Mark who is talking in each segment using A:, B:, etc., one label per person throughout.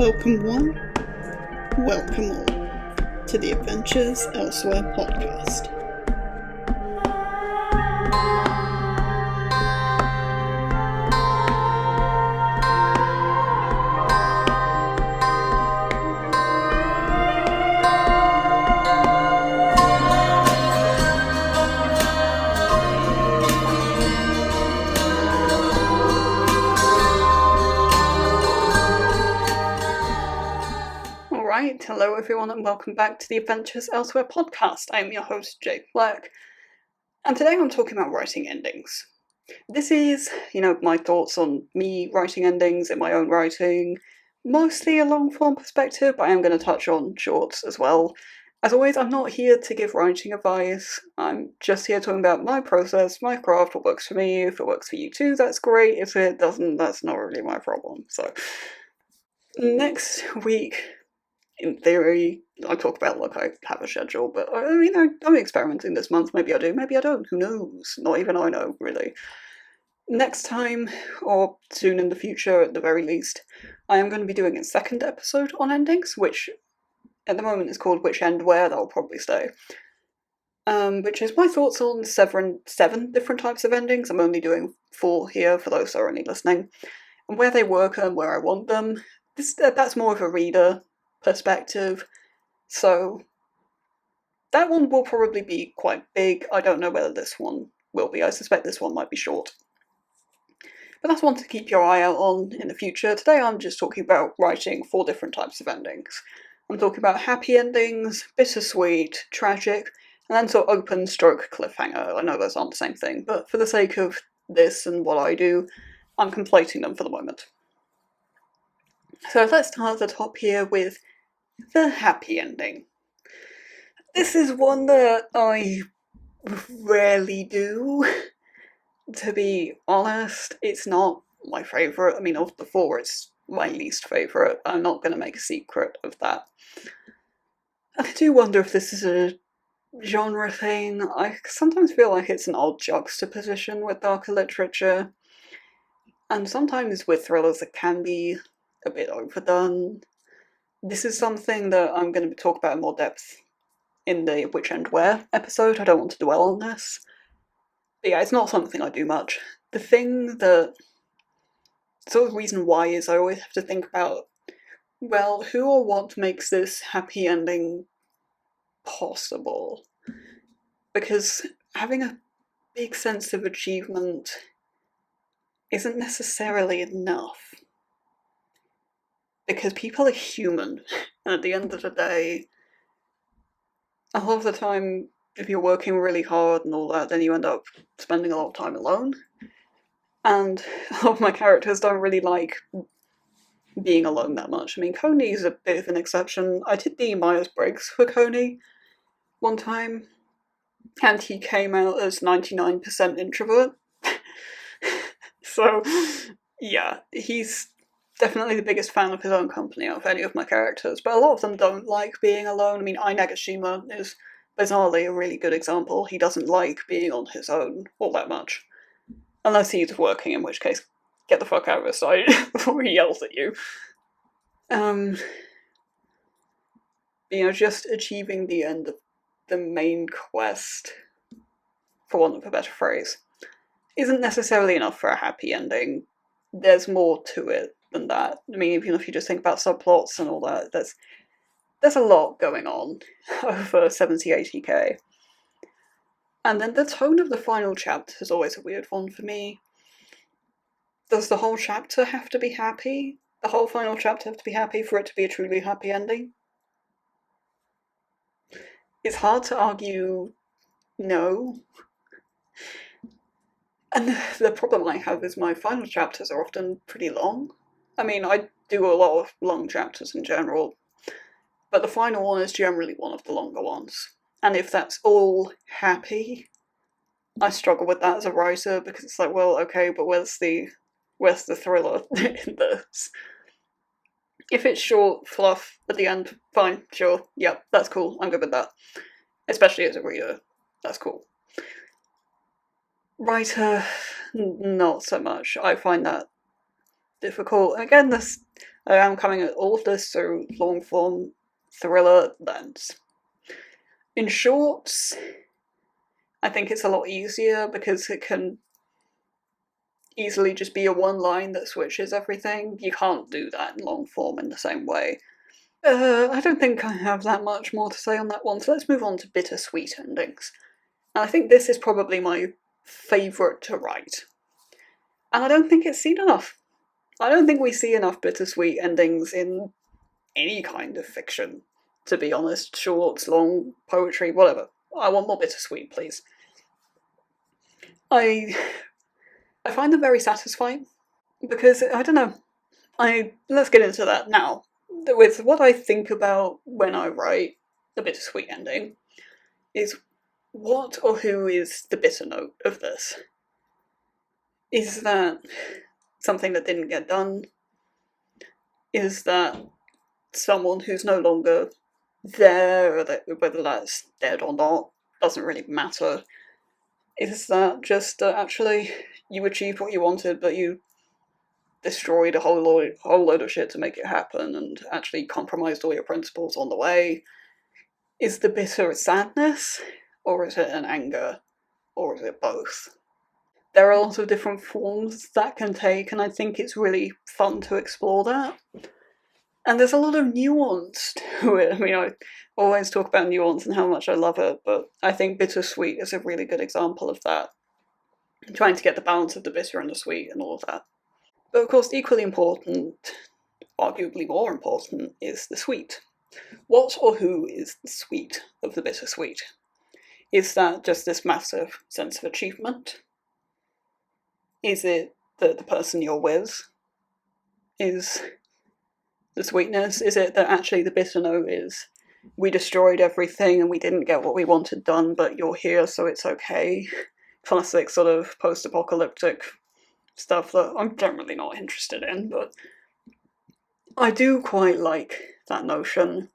A: Welcome one, welcome all to the Adventures Elsewhere podcast. Alright, hello everyone and welcome back to the Adventures Elsewhere podcast. I am your host, Jake Black, and today I'm talking about writing endings. This is, my thoughts on me writing endings in my own writing, mostly a long-form perspective, but I am going to touch on shorts as well. As always, I'm not here to give writing advice, I'm just here talking about my process, my craft, what works for me. If it works for you too, that's great. If it doesn't, that's not really my problem. So, next week, in theory, I talk about like I have a schedule, but I'm experimenting this month. Maybe I do, maybe I don't. Who knows? Not even I know, really. Next time, or soon in the future at the very least, I am going to be doing a second episode on endings, which at the moment is called Which End Where. That'll probably stay. Which is my thoughts on seven different types of endings. I'm only doing 4 here for those who are only listening, and where they work and where I want them. That's more of a reader perspective, so that one will probably be quite big. I don't know whether this one will be. I suspect this one might be short. But that's one to keep your eye out on in the future. Today I'm just talking about writing 4 different types of endings. I'm talking about happy endings, bittersweet, tragic, and then sort of open stroke cliffhanger. I know those aren't the same thing, but for the sake of this and what I do, I'm conflating them for the moment. So let's start at the top here with the happy ending. This is one that I rarely do, to be honest. It's not my favourite. I mean, of the 4, it's my least favourite. I'm not going to make a secret of that. I do wonder if this is a genre thing. I sometimes feel like it's an odd juxtaposition with darker literature, and sometimes with thrillers it can be a bit overdone. This is something that I'm going to talk about in more depth in the Which End Where episode. I don't want to dwell on this. But yeah, it's not something I do much. The thing that... sort of reason why is I always have to think about, well, who or what makes this happy ending possible? Because having a big sense of achievement isn't necessarily enough. Because people are human, and at the end of the day, a lot of the time, if you're working really hard and all that, then you end up spending a lot of time alone. And a lot of my characters don't really like being alone that much. I mean, Coney's a bit of an exception. I did the Myers-Briggs for Coney one time, and he came out as 99% introvert. So, yeah, he's definitely the biggest fan of his own company out of any of my characters, but a lot of them don't like being alone. I mean, Nagashima is bizarrely a really good example. He doesn't like being on his own all that much. Unless he's working, in which case, get the fuck out of his sight before he yells at you. Just achieving the end of the main quest, for want of a better phrase, isn't necessarily enough for a happy ending. There's more to it than that. I mean, even if you just think about subplots and all that, there's a lot going on over 70-80k. And then the tone of the final chapter is always a weird one for me. Does the whole chapter have to be happy? The whole final chapter have to be happy for it to be a truly happy ending? It's hard to argue no. And the problem I have is my final chapters are often pretty long. I mean, I do a lot of long chapters in general, but the final one is generally one of the longer ones. And if that's all happy, I struggle with that as a writer, because it's like, well, okay, but where's the thriller in this? If it's short fluff at the end, fine, sure, yep, that's cool, I'm good with that. Especially as a reader, that's cool. Writer, not so much. I find that difficult. Again, I am coming at all of this through long-form thriller lens. In shorts, I think it's a lot easier because it can easily just be a one line that switches everything. You can't do that in long form in the same way. I don't think I have that much more to say on that one, so let's move on to bittersweet endings. And I think this is probably my favourite to write. And I don't think it's seen enough. I don't think we see enough bittersweet endings in any kind of fiction, to be honest. Shorts, long, poetry, whatever. I want more bittersweet, please. I find them very satisfying, because, I don't know, let's get into that now. With what I think about when I write a bittersweet ending, is what or who is the bitter note of this? Is that something that didn't get done? Is that someone who's no longer there, or whether that's dead or not, doesn't really matter? Is that just that actually you achieved what you wanted, but you destroyed a whole load of shit to make it happen, and actually compromised all your principles on the way? Is the bitter a sadness, or is it an anger, or is it both? There are lots of different forms that can take, and I think it's really fun to explore that. And there's a lot of nuance to it. I mean, I always talk about nuance and how much I love it, but I think bittersweet is a really good example of that. Trying to get the balance of the bitter and the sweet and all of that. But of course, equally important, arguably more important, is the sweet. What or who is the sweet of the bittersweet? Is that just this massive sense of achievement? Is it that the person you're with is the sweetness? Is it that actually the bitter note is, we destroyed everything and we didn't get what we wanted done, but you're here, so it's okay? Classic sort of post-apocalyptic stuff that I'm generally not interested in, but I do quite like that notion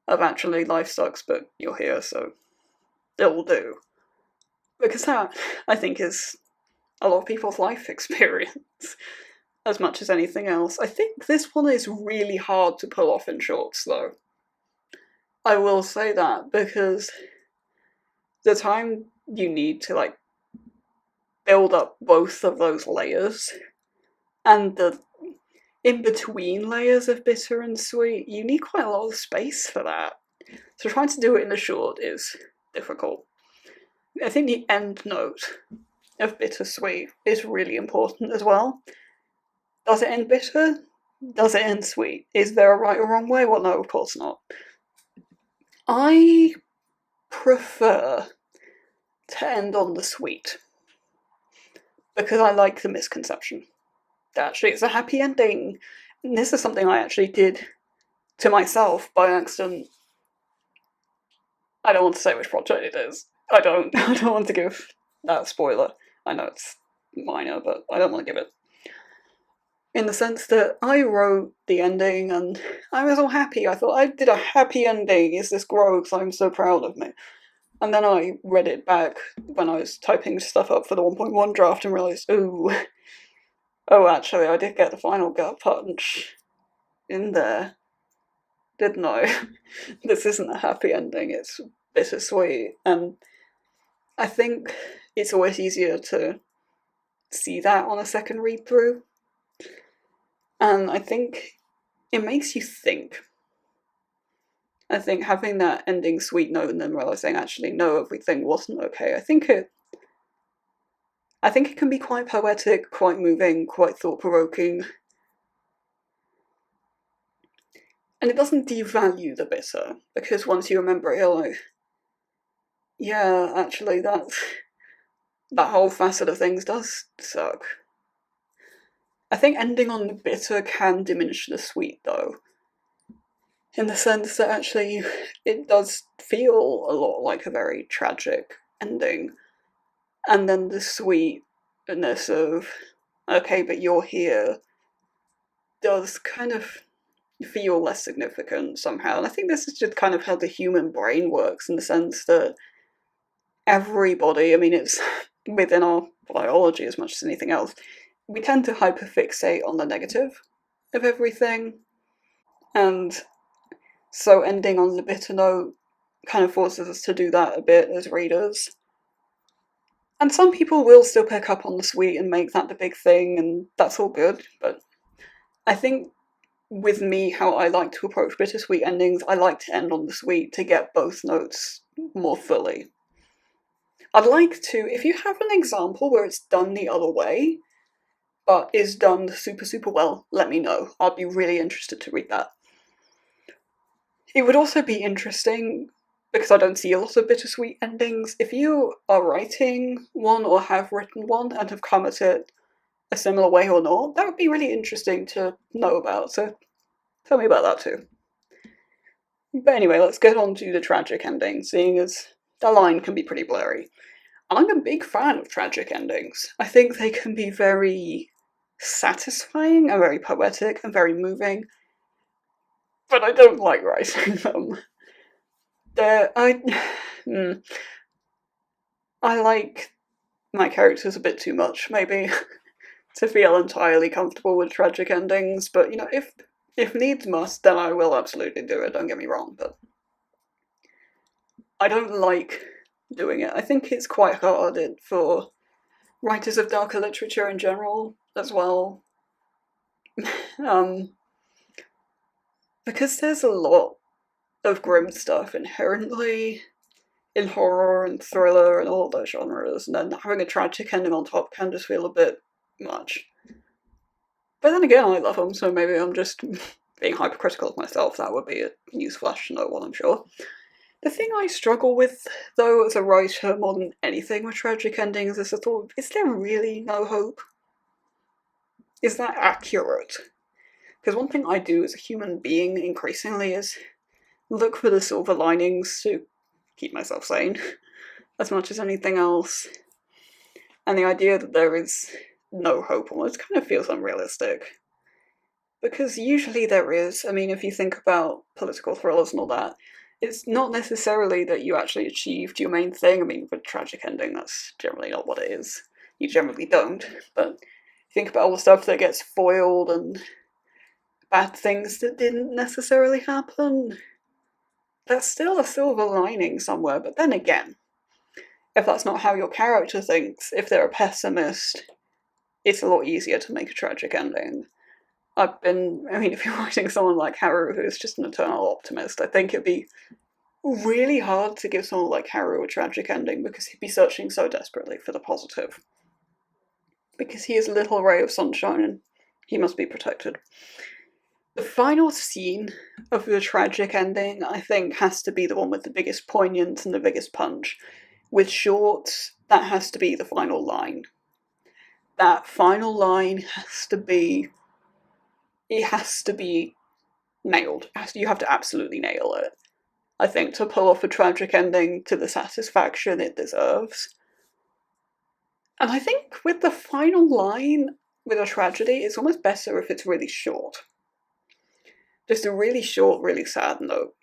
A: of actually life sucks, but you're here, so it'll do. Because that, I think, is a lot of people's life experience, as much as anything else. I think this one is really hard to pull off in shorts, though. I will say that, because the time you need to, like, build up both of those layers, and the in-between layers of bitter and sweet, you need quite a lot of space for that. So trying to do it in a short is difficult. I think the end note of bittersweet is really important as well. Does it end bitter? Does it end sweet? Is there a right or wrong way? Well, no, of course not. I prefer to end on the sweet, because I like the misconception that actually it's a happy ending. And this is something I actually did to myself by accident. I don't want to say which project it is. I don't want to give that spoiler. I know it's minor, but I don't want to give it. In the sense that I wrote the ending and I was all happy. I thought, I did a happy ending. Is this gross? I'm so proud of me. And then I read it back when I was typing stuff up for the 1.1 draft and realised, oh, actually, I did get the final gut punch in there, didn't I? This isn't a happy ending, it's bittersweet. And I think it's always easier to see that on a second read through. And I think it makes you think. I think having that ending sweet note and then realising actually no, everything wasn't okay, I think it can be quite poetic, quite moving, quite thought-provoking. And it doesn't devalue the bitter, because once you remember it, you're like, yeah, actually that whole facet of things does suck. I think ending on the bitter can diminish the sweet, though, in the sense that actually it does feel a lot like a very tragic ending. And then the sweetness of, okay, but you're here, does kind of feel less significant somehow. And I think this is just kind of how the human brain works, in the sense that everybody, I mean, it's within our biology as much as anything else, we tend to hyperfixate on the negative of everything. And so ending on the bitter note kind of forces us to do that a bit as readers. And some people will still pick up on the sweet and make that the big thing, and that's all good, but I think with me, how I like to approach bittersweet endings, I like to end on the sweet to get both notes more fully. I'd like to, if you have an example where it's done the other way, but is done super, super well, let me know. I'd be really interested to read that. It would also be interesting, because I don't see a lot of bittersweet endings, if you are writing one or have written one and have come at it a similar way or not, that would be really interesting to know about, so tell me about that too. But anyway, let's get on to the tragic ending, seeing as the line can be pretty blurry. I'm a big fan of tragic endings. I think they can be very satisfying and very poetic and very moving, but I don't like writing them. I like my characters a bit too much, maybe, to feel entirely comfortable with tragic endings, but you know, if needs must, then I will absolutely do it, don't get me wrong, but I don't like doing it. I think it's quite hard for writers of darker literature in general as well. Because there's a lot of grim stuff inherently in horror and thriller and all those genres, and then having a tragic ending on top can just feel a bit much. But then again, I love them, so maybe I'm just being hypercritical of myself. That would be a newsflash to no one, I'm sure. The thing I struggle with, though, as a writer more than anything with tragic endings is the thought, is there really no hope? Is that accurate? Because one thing I do as a human being increasingly is look for the silver linings to keep myself sane as much as anything else. And the idea that there is no hope almost kind of feels unrealistic. Because usually there is. I mean, if you think about political thrillers and all that, it's not necessarily that you actually achieved your main thing. I mean, with a tragic ending, that's generally not what it is. You generally don't. But think about all the stuff that gets foiled and bad things that didn't necessarily happen. That's still a silver lining somewhere, but then again, if that's not how your character thinks, if they're a pessimist, it's a lot easier to make a tragic ending. I mean, if you're writing someone like Haru who is just an eternal optimist, I think it'd be really hard to give someone like Haru a tragic ending because he'd be searching so desperately for the positive. Because he is a little ray of sunshine and he must be protected. The final scene of the tragic ending, I think, has to be the one with the biggest poignance and the biggest punch. With shorts, that has to be the final line. That final line has to be... it has to be nailed. You have to absolutely nail it, I think, to pull off a tragic ending to the satisfaction it deserves. And I think with the final line, with a tragedy, it's almost better if it's really short. Just a really short, really sad note.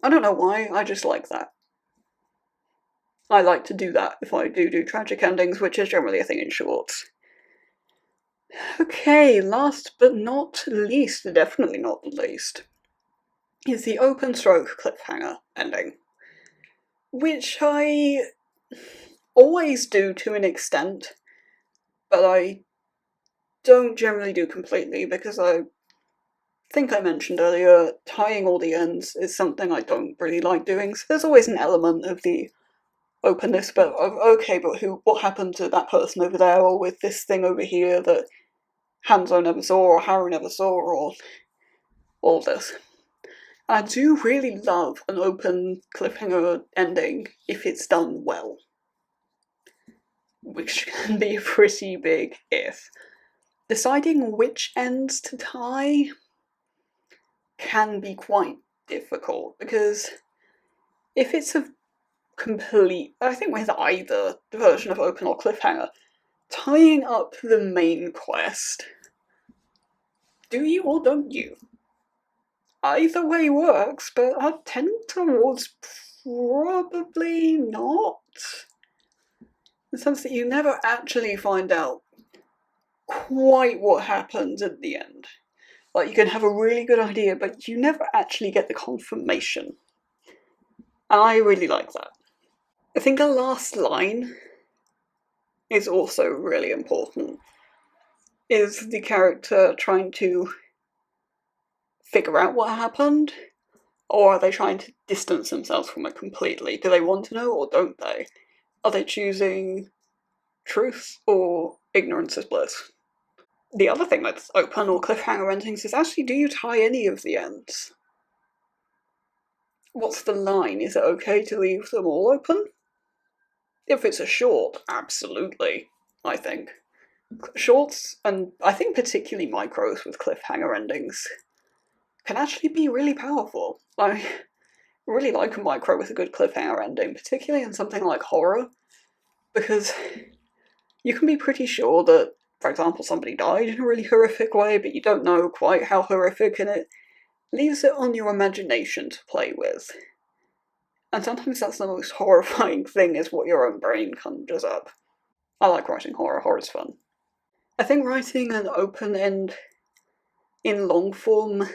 A: I don't know why, I just like that. I like to do that if I do tragic endings, which is generally a thing in shorts. Okay, last but not least, definitely not the least, is the open stroke cliffhanger ending. Which I always do to an extent, but I don't generally do completely because I think I mentioned earlier, tying all the ends is something I don't really like doing, so there's always an element of the openness, but okay, but what happened to that person over there, or with this thing over here that Hanzo never saw, or Haru never saw, or all this. I do really love an open cliffhanger ending if it's done well. Which can be a pretty big if. Deciding which ends to tie can be quite difficult, because if it's a complete... I think with either version of open or cliffhanger, tying up the main quest, do you or don't you? Either way works, but I tend towards probably not. In the sense that you never actually find out quite what happens at the end. Like, you can have a really good idea, but you never actually get the confirmation. And I really like that. I think the last line is also really important. Is the character trying to figure out what happened? Or are they trying to distance themselves from it completely? Do they want to know or don't they? Are they choosing truth or ignorance is bliss? The other thing with open or cliffhanger endings is actually, do you tie any of the ends? What's the line? Is it okay to leave them all open? If it's a short, absolutely, I think. Shorts, and I think particularly micros with cliffhanger endings, can actually be really powerful. I really like a micro with a good cliffhanger ending, particularly in something like horror, because you can be pretty sure that, for example, somebody died in a really horrific way, but you don't know quite how horrific, and it leaves it on your imagination to play with. And sometimes that's the most horrifying thing, is what your own brain conjures up. I like writing horror. Horror's fun. I think writing an open end in long form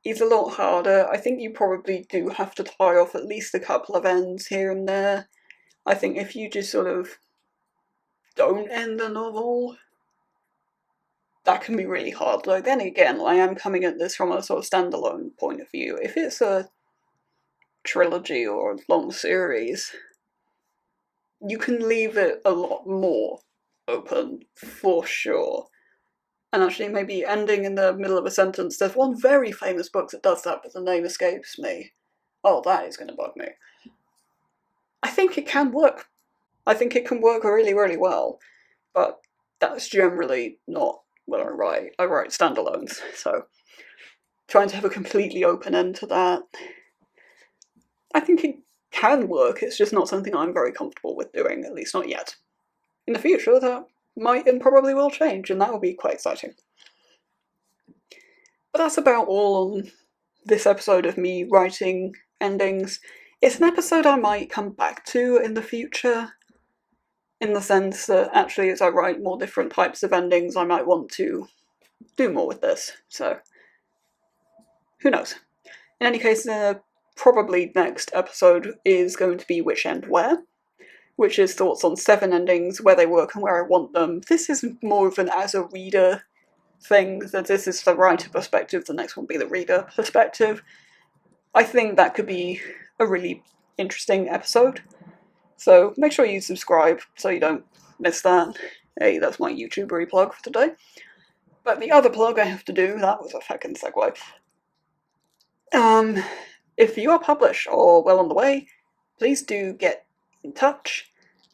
A: is a lot harder. I think you probably do have to tie off at least a couple of ends here and there. I think if you just sort of don't end a novel, that can be really hard. Like, then again, I am coming at this from a sort of standalone point of view. If it's a trilogy or a long series, you can leave it a lot more open, for sure. And actually, maybe ending in the middle of a sentence. There's one very famous book that does that, but the name escapes me. Oh, that is going to bug me. I think it can work. I think it can work really, really well. But that's generally not what I write. I write standalones, so trying to have a completely open end to that, I think it can work. It's just not something I'm very comfortable with doing, at least not yet. In the future, that might and probably will change, and that will be quite exciting. But that's about all on this episode of me writing endings. It's an episode I might come back to in the future, in the sense that actually as I write more different types of endings, I might want to do more with this, so who knows. In any case, the probably next episode is going to be Which End Where, which is thoughts on 7 endings, where they work and where I want them. This is more of an as a reader thing, that this is the writer perspective, the next one will be the reader perspective. I think that could be a really interesting episode, so make sure you subscribe so you don't miss that. Hey, that's my YouTubery plug for today. But the other plug I have to do, that was a fucking segue. If you are published or well on the way, please do get in touch.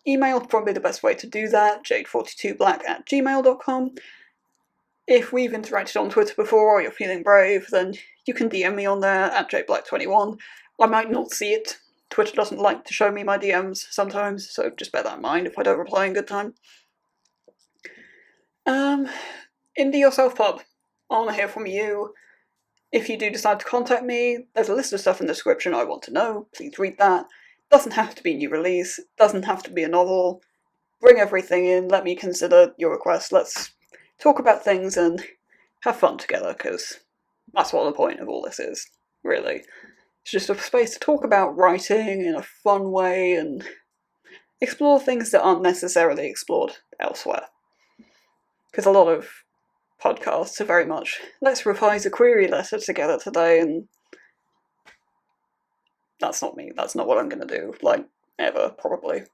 A: Email is probably the best way to do that, jade42black@gmail.com. If we've interacted on Twitter before or you're feeling brave, then you can DM me on there at jadeblack21. I might not see it. Twitter doesn't like to show me my DMs sometimes, so just bear that in mind if I don't reply in good time. Indie or self-pub, I want to hear from you. If you do decide to contact me, there's a list of stuff in the description I want to know. Please read that. Doesn't have to be a new release, doesn't have to be a novel. Bring everything in, let me consider your request. Let's talk about things and have fun together, because that's what the point of all this is, really. It's just a space to talk about writing in a fun way and explore things that aren't necessarily explored elsewhere. Because a lot of podcasts are very much, let's revise a query letter together today, and that's not me. That's not what I'm going to do, like, ever, probably.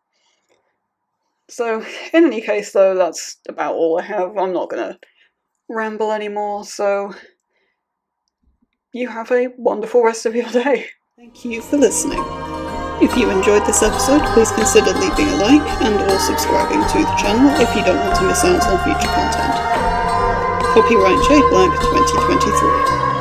A: So, in any case, though, that's about all I have. I'm not going to ramble anymore, so you have a wonderful rest of your day. Thank you for listening. If you enjoyed this episode, please consider leaving a like and or subscribing to the channel if you don't want to miss out on future content. Copyright Jade Black 2023.